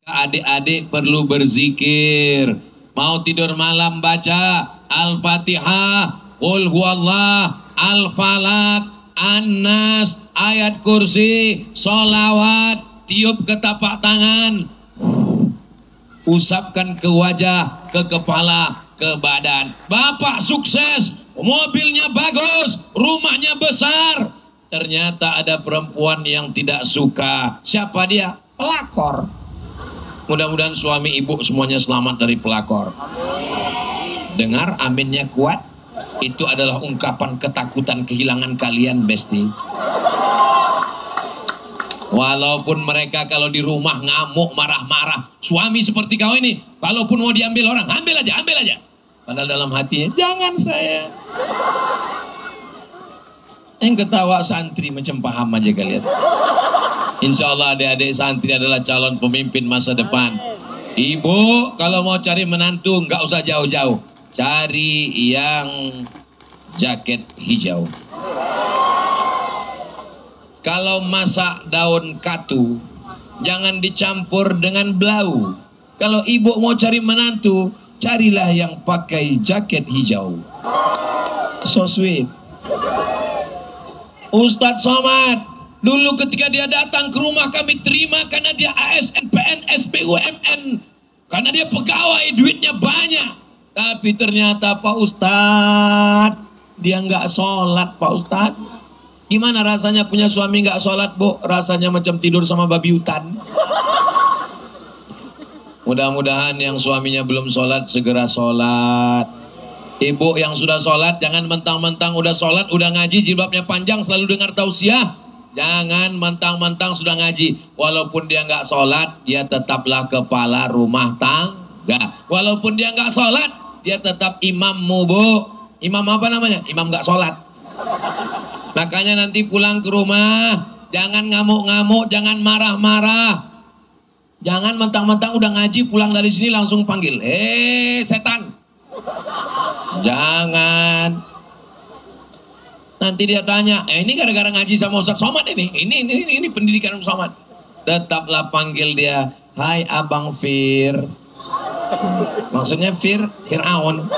Adik-adik perlu berzikir. Mau tidur malam baca Al-Fatihah, Qul huwallah, Al-Falak, An-Nas, ayat kursi, sholawat, tiup ke tapak tangan, usapkan ke wajah, ke kepala, ke badan. Bapak sukses, mobilnya bagus, rumahnya besar. Ternyata ada perempuan yang tidak suka. Siapa dia? Pelakor. Mudah-mudahan suami ibu semuanya selamat dari pelakor. Dengar aminnya kuat. Itu adalah ungkapan ketakutan kehilangan kalian, Besti. Walaupun mereka kalau di rumah ngamuk, marah-marah. Suami seperti kau ini, kalaupun mau diambil orang, ambil aja, ambil aja. Padahal dalam hatinya, jangan saya. Yang ketawa santri macam paham aja kalian. Insya Allah adik-adik santri adalah calon pemimpin masa depan. Ibu kalau mau cari menantu nggak usah jauh-jauh, cari yang jaket hijau. Kalau masak daun katu jangan dicampur dengan belau. Kalau ibu mau cari menantu, carilah yang pakai jaket hijau. So sweet. Ustadz Somad dulu ketika dia datang ke rumah kami terima karena dia ASN, PNS, BUMN. Karena dia pegawai, duitnya banyak. Tapi ternyata Pak Ustadz, dia nggak sholat Pak Ustadz. Gimana rasanya punya suami nggak sholat, Bu? Rasanya macam tidur sama babi hutan. Mudah-mudahan yang suaminya belum sholat segera sholat. Ibu yang sudah sholat jangan mentang-mentang udah sholat, udah ngaji, jilbabnya panjang selalu dengar tausiah. Jangan mentang-mentang sudah ngaji, walaupun dia nggak sholat, dia tetaplah kepala rumah tangga. Walaupun dia nggak sholat, dia tetap imammu, Bu. Imam apa namanya? Imam nggak sholat. Makanya nanti pulang ke rumah, jangan ngamuk-ngamuk, jangan marah-marah. Jangan mentang-mentang udah ngaji, pulang dari sini langsung panggil, setan. Jangan. Nanti dia tanya, ini gara-gara ngaji sama Ustadz Somad ini pendidikan Ustadz Somad. Tetaplah panggil dia, hai Abang Fir. Maksudnya Fir'aun.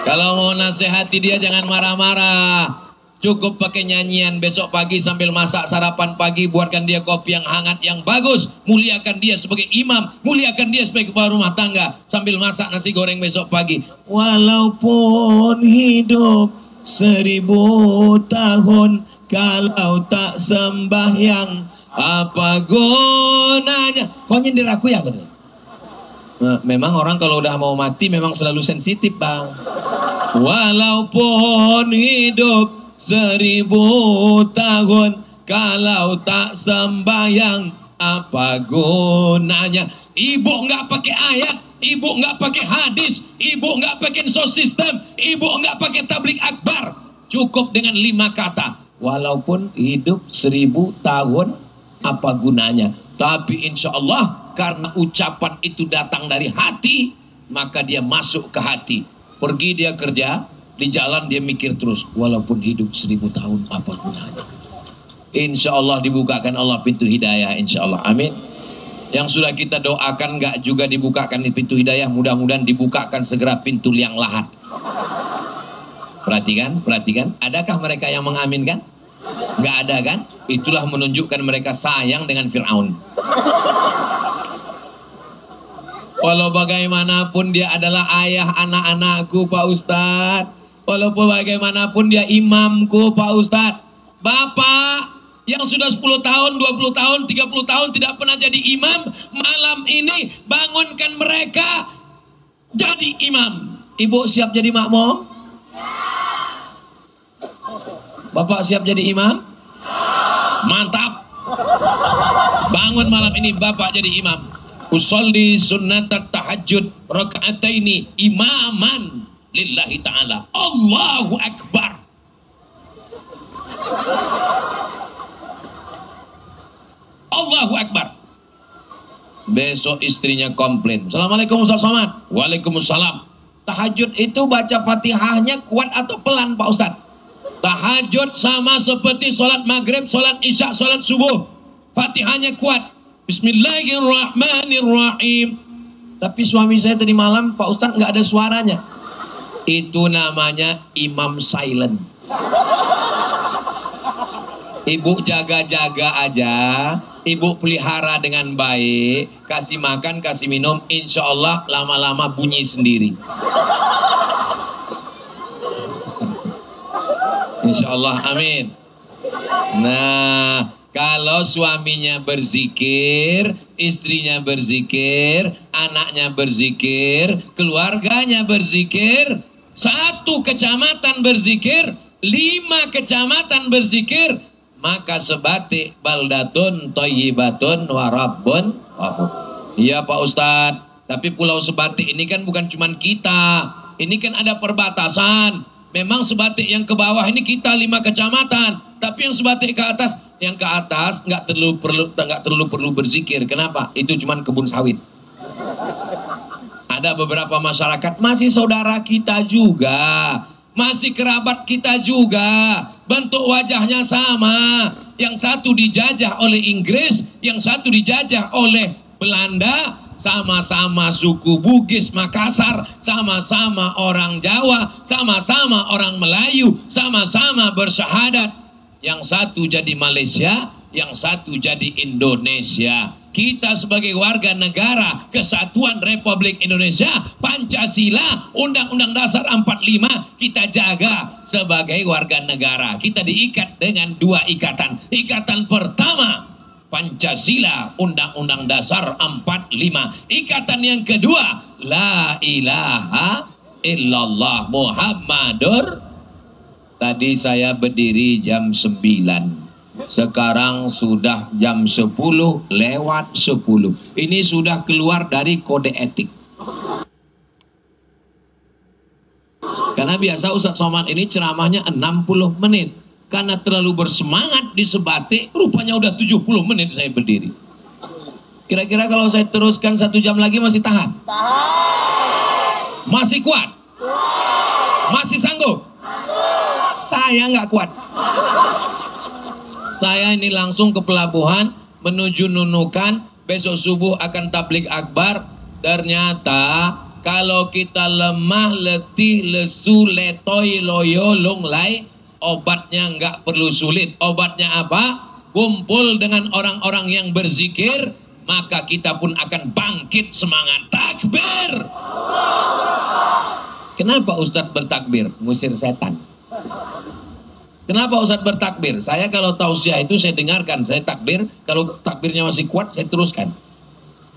Kalau mau nasihati dia jangan marah-marah. Cukup pakai nyanyian, besok pagi sambil masak sarapan pagi, buatkan dia kopi yang hangat, yang bagus. Muliakan dia sebagai imam, muliakan dia sebagai kepala rumah tangga. Sambil masak nasi goreng besok pagi. Walaupun hidup 1000 tahun, kalau tak sembahyang, apa gunanya? Kau nyindir aku ya? Nah, memang orang kalau udah mau mati memang selalu sensitif, Bang. Walaupun hidup 1000 tahun, kalau tak sembahyang, apa gunanya? Ibu nggak pakai ayat, ibu nggak pakai hadis, ibu nggak pakai sound system, ibu nggak pakai tablik akbar. Cukup dengan 5 kata. Walaupun hidup 1000 tahun, apa gunanya? Tapi insya Allah karena ucapan itu datang dari hati, maka dia masuk ke hati. Pergi dia kerja, di jalan dia mikir terus, walaupun hidup 1000 tahun apa gunanya. Insya Allah dibukakan Allah pintu hidayah, insya Allah, amin. Yang sudah kita doakan nggak juga dibukakan pintu hidayah, mudah-mudahan dibukakan segera pintu liang lahat. Perhatikan, perhatikan, adakah mereka yang mengaminkan? Nggak ada kan? Itulah menunjukkan mereka sayang dengan Fir'aun. Walau bagaimanapun dia adalah ayah anak-anakku Pak Ustadz. Walaupun bagaimanapun dia imamku Pak Ustadz. Bapak yang sudah 10 tahun, 20 tahun, 30 tahun tidak pernah jadi imam, malam ini bangunkan mereka jadi imam. Ibu siap jadi makmum? Bapak siap jadi imam? Mantap. Bangun malam ini Bapak jadi imam. Usolli sunnatat tahajud raka'ataini imaman lillahi ta'ala. Allahu Akbar. Allahu Akbar. Besok istrinya komplain. Assalamualaikum Ustaz Somad. Waalaikumsalam. Tahajud itu baca Fatihahnya kuat atau pelan Pak Ustaz? Tahajud sama seperti sholat maghrib, sholat isya, sholat subuh. Fatihahnya kuat. Bismillahirrahmanirrahim. Tapi suami saya tadi malam, Pak Ustadz, nggak ada suaranya. Itu namanya imam silent. Ibu jaga-jaga aja, ibu pelihara dengan baik, kasih makan, kasih minum, insya Allah lama-lama bunyi sendiri. Insya Allah, amin. Nah, kalau suaminya berzikir, istrinya berzikir, anaknya berzikir, keluarganya berzikir, 1 kecamatan berzikir, 5 kecamatan berzikir, maka sebatik baldatun thayyibatun wa rabbun ghafur. Iya Pak Ustadz, tapi Pulau Sebatik ini kan bukan cuman kita, ini kan ada perbatasan. Memang Sebatik yang ke bawah ini kita 5 kecamatan, tapi yang Sebatik ke atas, yang ke atas nggak terlalu perlu berzikir. Kenapa? Itu cuman kebun sawit. Ada beberapa masyarakat masih saudara kita juga, masih kerabat kita juga, bentuk wajahnya sama. Yang satu dijajah oleh Inggris, yang satu dijajah oleh Belanda, sama-sama suku Bugis Makassar, sama-sama orang Jawa, sama-sama orang Melayu, sama-sama bersyahadat. Yang satu jadi Malaysia, yang satu jadi Indonesia. Kita sebagai warga negara Kesatuan Republik Indonesia, Pancasila, Undang-Undang Dasar 45, kita jaga sebagai warga negara. Kita diikat dengan 2 ikatan. Ikatan pertama, Pancasila, Undang-Undang Dasar 45. Ikatan yang kedua, La ilaha illallah Muhammadur. Tadi saya berdiri jam 9. Sekarang sudah jam 10 lewat 10. Ini sudah keluar dari kode etik. Karena biasa Ustadz Somad ini ceramahnya 60 menit. Karena terlalu bersemangat di Sebatik, rupanya udah 70 menit saya berdiri. Kira-kira kalau saya teruskan 1 jam lagi masih tahan? Masih kuat? Masih sanggup? Saya nggak kuat. Saya ini langsung ke pelabuhan menuju Nunukan, besok subuh akan tablik akbar. Ternyata kalau kita lemah, letih, lesu, letoy, loyo, lunglai, obatnya nggak perlu sulit. Obatnya apa? Kumpul dengan orang-orang yang berzikir, maka kita pun akan bangkit semangat. Takbir! Kenapa Ustadz bertakbir? Ngusir setan. Kenapa Ustadz bertakbir? Saya kalau tausiah itu saya dengarkan, saya takbir, kalau takbirnya masih kuat saya teruskan.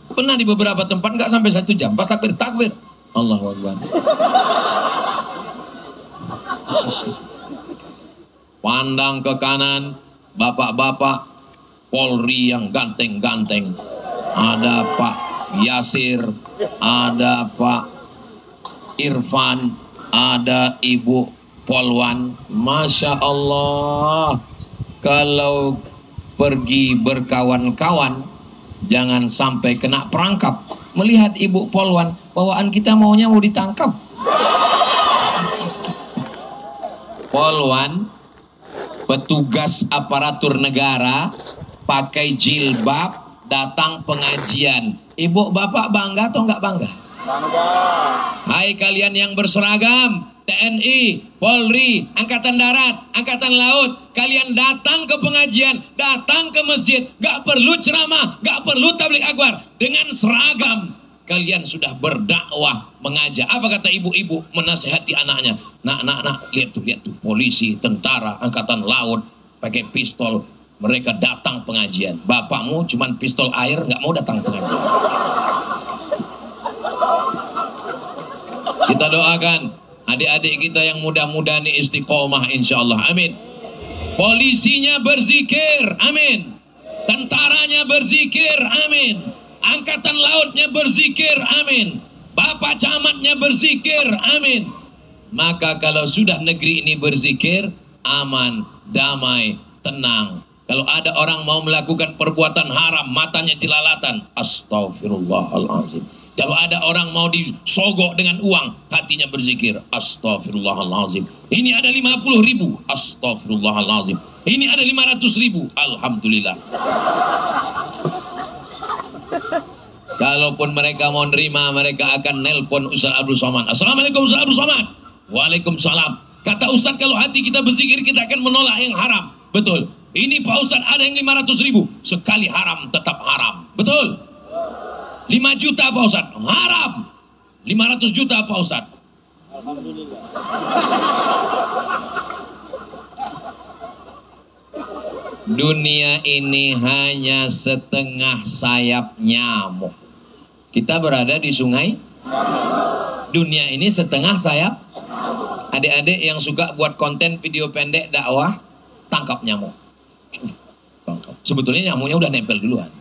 Pernah di beberapa tempat nggak sampai 1 jam, pas takbir, takbir. Allahu Akbar. Pandang ke kanan, bapak-bapak Polri yang ganteng-ganteng. Ada Pak Yasir, ada Pak Irfan, ada Ibu Polwan. Masya Allah, kalau pergi berkawan-kawan jangan sampai kena perangkap. Melihat Ibu Polwan, bawaan kita maunya mau ditangkap. Polwan, petugas aparatur negara, pakai jilbab, datang pengajian. Ibu bapak bangga atau nggak bangga? Bangga. Hai kalian yang berseragam, TNI, Polri, Angkatan Darat, Angkatan Laut, kalian datang ke pengajian, datang ke masjid, gak perlu ceramah, gak perlu tablik akbar, dengan seragam kalian sudah berdakwah, mengajak. Apa kata ibu-ibu menasehati anaknya? Nak, lihat tuh, polisi, tentara, Angkatan Laut, pakai pistol, mereka datang pengajian. Bapakmu cuman pistol air, gak mau datang pengajian. Kita doakan adik-adik kita yang mudah-mudahan istiqomah insyaallah, amin. Polisinya berzikir, amin. Tentaranya berzikir, amin. Angkatan Lautnya berzikir, amin. Bapak camatnya berzikir, amin. Maka kalau sudah negeri ini berzikir, aman, damai, tenang. Kalau ada orang mau melakukan perbuatan haram, matanya jelalatan, astagfirullahaladzim. Kalau ada orang mau disogok dengan uang, hatinya berzikir, astagfirullahalazim. Ini ada 50.000, astagfirullahalazim. Ini ada 500.000, alhamdulillah. Kalaupun mereka mau nerima, mereka akan nelpon Ustaz Abdul Somad. Assalamualaikum Ustaz Abdul Somad. Waalaikumsalam. Kata Ustaz, kalau hati kita berzikir, kita akan menolak yang haram. Betul. Ini Pak Ustaz ada yang 500.000. Sekali haram tetap haram. Betul. 5 juta Pak Ustaz, haram. 500 juta Pak Ustaz. Alhamdulillah. Dunia ini hanya setengah sayap nyamuk. Kita berada di sungai. Dunia ini setengah sayap. Adik-adik yang suka buat konten video pendek dakwah, tangkap nyamuk. Tangkap. Sebetulnya nyamuknya udah nempel duluan.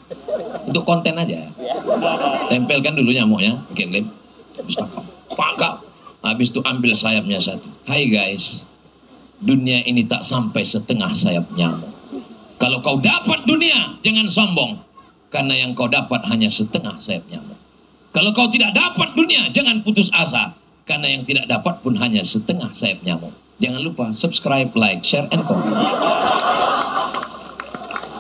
Untuk konten aja. Tempelkan dulu nyamuknya, pakai lem. Habis tangkap. Habis itu ambil sayapnya satu. Hai guys, dunia ini tak sampai setengah sayap nyamuk. Kalau kau dapat dunia, jangan sombong. Karena yang kau dapat hanya setengah sayap nyamuk. Kalau kau tidak dapat dunia, jangan putus asa. Karena yang tidak dapat pun hanya setengah sayap nyamuk. Jangan lupa subscribe, like, share, and comment.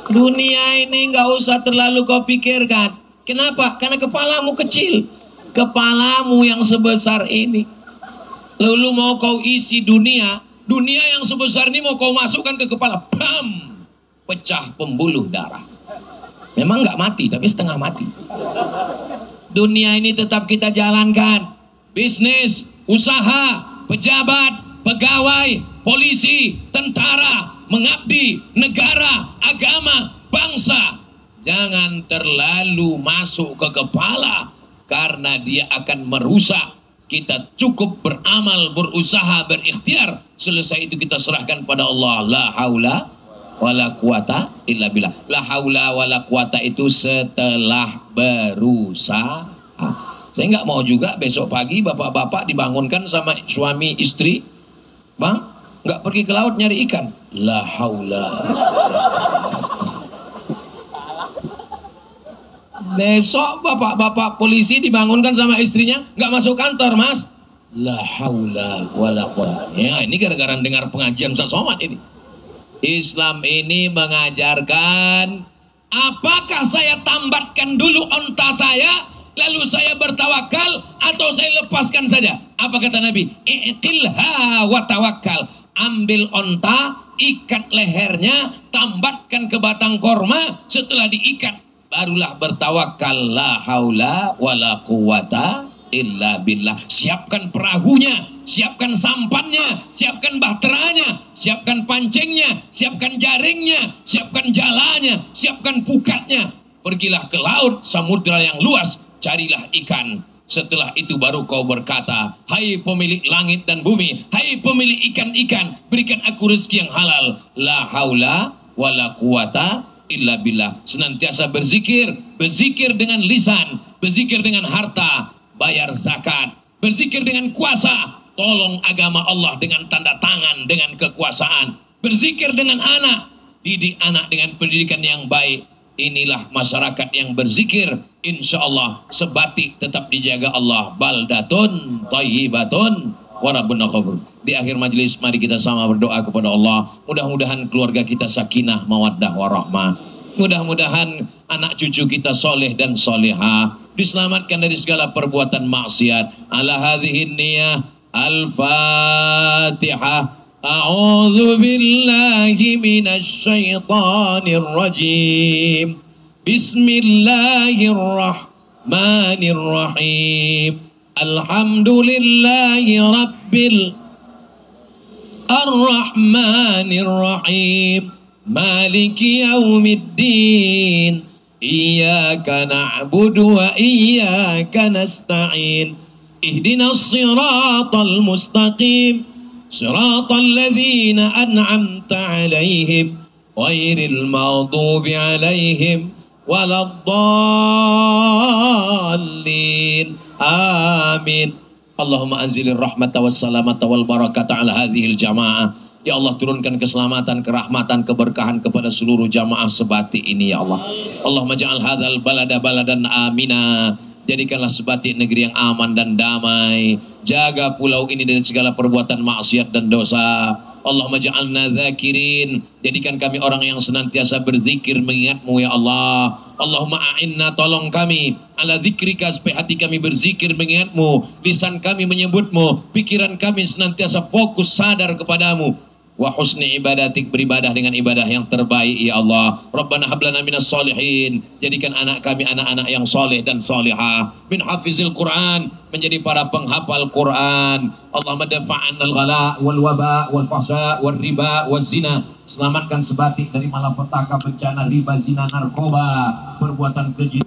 Dunia ini nggak usah terlalu kau pikirkan. Kenapa? Karena kepalamu kecil. Kepalamu yang sebesar ini. Lalu mau kau isi dunia. Dunia yang sebesar ini mau kau masukkan ke kepala. Bam! Pecah pembuluh darah. Memang nggak mati, tapi setengah mati. Dunia ini tetap kita jalankan. Bisnis, usaha, pejabat, pegawai, polisi, tentara, mengabdi, negara, agama, bangsa. Jangan terlalu masuk ke kepala, karena dia akan merusak. Kita cukup beramal, berusaha, berikhtiar. Selesai itu kita serahkan pada Allah. La haula wala quwata illa billah. La haula wala quwata itu setelah berusaha. Saya nggak mau juga besok pagi bapak-bapak dibangunkan sama suami istri, bang, nggak pergi ke laut nyari ikan. La haula. Besok bapak-bapak polisi dibangunkan sama istrinya, nggak masuk kantor, mas. La haula wala quwata. Ya, ini gara-gara dengar pengajian Ustaz Somad ini. Islam ini mengajarkan, apakah saya tambatkan dulu onta saya, lalu saya bertawakal, atau saya lepaskan saja? Apa kata Nabi? I'tilha wa tawakkal. Ambil onta, ikat lehernya, tambatkan ke batang korma, setelah diikat, barulah bertawakal. La haula wa la quwata illa billah. Siapkan perahunya, siapkan sampannya, siapkan bahteranya, siapkan pancingnya, siapkan jaringnya, siapkan jalanya, siapkan pukatnya. Pergilah ke laut, samudra yang luas, carilah ikan. Setelah itu baru kau berkata, hai pemilik langit dan bumi, hai pemilik ikan-ikan, berikan aku rezeki yang halal. La haula wa la quwata illa billah. Senantiasa berzikir, berzikir dengan lisan, berzikir dengan harta, bayar zakat, berzikir dengan kuasa, tolong agama Allah dengan tanda tangan, dengan kekuasaan, berzikir dengan anak, didik anak dengan pendidikan yang baik. Inilah masyarakat yang berzikir, insya Allah sebati tetap dijaga Allah. Baldatun thayyibatun wa rabbuna ghafur. Di akhir majelis mari kita sama berdoa kepada Allah. Mudah-mudahan keluarga kita sakinah, mawaddah, warahmah. Mudah-mudahan anak cucu kita soleh dan soleha, diselamatkan dari segala perbuatan maksiat. Ala hadhihi niyah al-fatihah. A'udzu billahi minasy syaithanir rajim. Bismillahirrahmanirrahim. Alhamdulillahi rabbil arrahmanir rahim. Maliki yaumiddin. Iyyaka na'budu wa iyyaka nasta'in. Ihdinas siratal mustaqim. Siratal ladzina an'amta 'alaihim ghairil maghdubi 'alaihim waladdallin. Amin. Allahumma anzilir rahmata was salamata wal barakata ala hadhil jamaah. Ya Allah, turunkan keselamatan, kerahmatan, keberkahan kepada seluruh jamaah sebati ini ya Allah. Allahumma ja'al hadzal balada baladan amina. Jadikanlah sebatik negeri yang aman dan damai. Jaga pulau ini dari segala perbuatan maksiat dan dosa. Allahumma ja'alna dzakirin. Jadikan kami orang yang senantiasa berzikir mengingat-Mu ya Allah. Allahumma a'inna, tolong kami ala dzikrika, supaya hati kami berzikir mengingat-Mu, lisan kami menyebut-Mu, pikiran kami senantiasa fokus sadar kepadamu. Wa husni ibadatik, beribadah dengan ibadah yang terbaik ya Allah. Rabbana hablana minas solihin. Jadikan anak kami anak-anak yang soleh dan solihah. Min hafizil Quran, menjadi para penghafal Quran. Allahumma dafa'an al-ghala wal waba wal fahsya wal riba wal zina. Selamatkan sebatik dari malapetaka, bencana riba, zina, narkoba, perbuatan keji.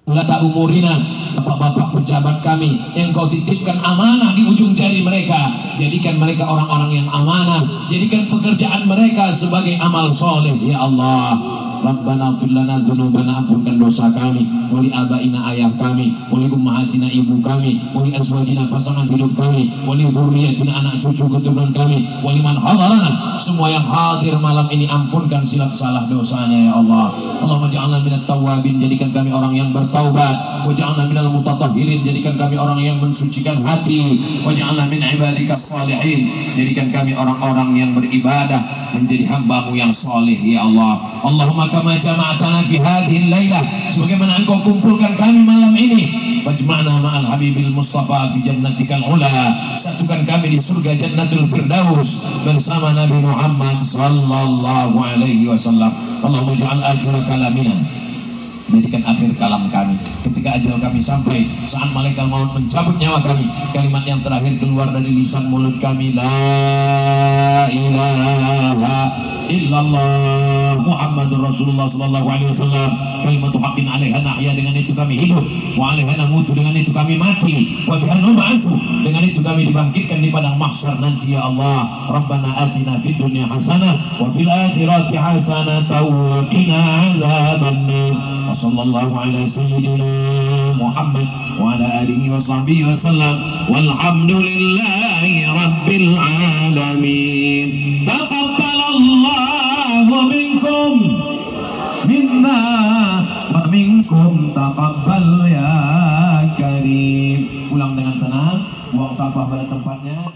Ulata umurina, bapak-bapak pejabat kami yang Kau titipkan amanah di ujung jari mereka, jadikan mereka orang-orang yang amanah, jadikan pekerjaan mereka sebagai amal soleh ya Allah. Rabbana ighfir lana dzunubana, ampunkan dosa kami, wali abaina, ayah kami, wali ummahatina, ibu kami, wali azwajina, pasangan hidup kami, wali dzurriyyatina, anak cucu keturunan kami, wali man hadarana, semua yang hadir malam ini, ampunkan silap salah dosanya ya Allah. Allahumma ja'alna minat tawwabin, jadikan kami orang yang bertaubat, waj'alna minal mutatahhirin, jadikan kami orang yang mensucikan hati, waj'alna min ibadikas salihin, jadikan kami orang-orang yang beribadah, menjadi hamba-Mu yang soleh ya Allah. Allahumma kama jama'atana fi hadhihi lailah, sebagaimana Engkau kumpulkan kami malam ini, fajma'na ma'al habibil mustafa fi jannatikal ula, satukan kami di surga jannatul firdaus bersama Nabi Muhammad sallallahu alaihi wasallam. Allahumma ja'al akhir kalamina, jadikan akhir kalam kami ketika ajal kami sampai, saat malaikat maut mencabut nyawa kami, kalimat yang terakhir keluar dari lisan mulut kami, la ilaha illallah Muhammadur Rasulullah sallallahu alaihi wasallam, kalimatu haqqin 'alaiha nahya, dengan itu kami hidup, wa 'alaiha namutu, dengan itu kami mati, wa biha nub'atsu, dengan itu kami dibangkitkan di padang mahsyar nanti ya Allah. Rabbana atina fid dunya hasanah wa fil akhirati hasanah wa qina 'adzabannar. Wa sallallahu ala sayyidina Muhammad wa ala alihi wa sahbihi wa sallam, walhamdulillahi rabbil alamin. Taqabbalallahu minkum minna wa minkum taqabbal ya karim. Pulang dengan tenang, buang sampah pada tempatnya.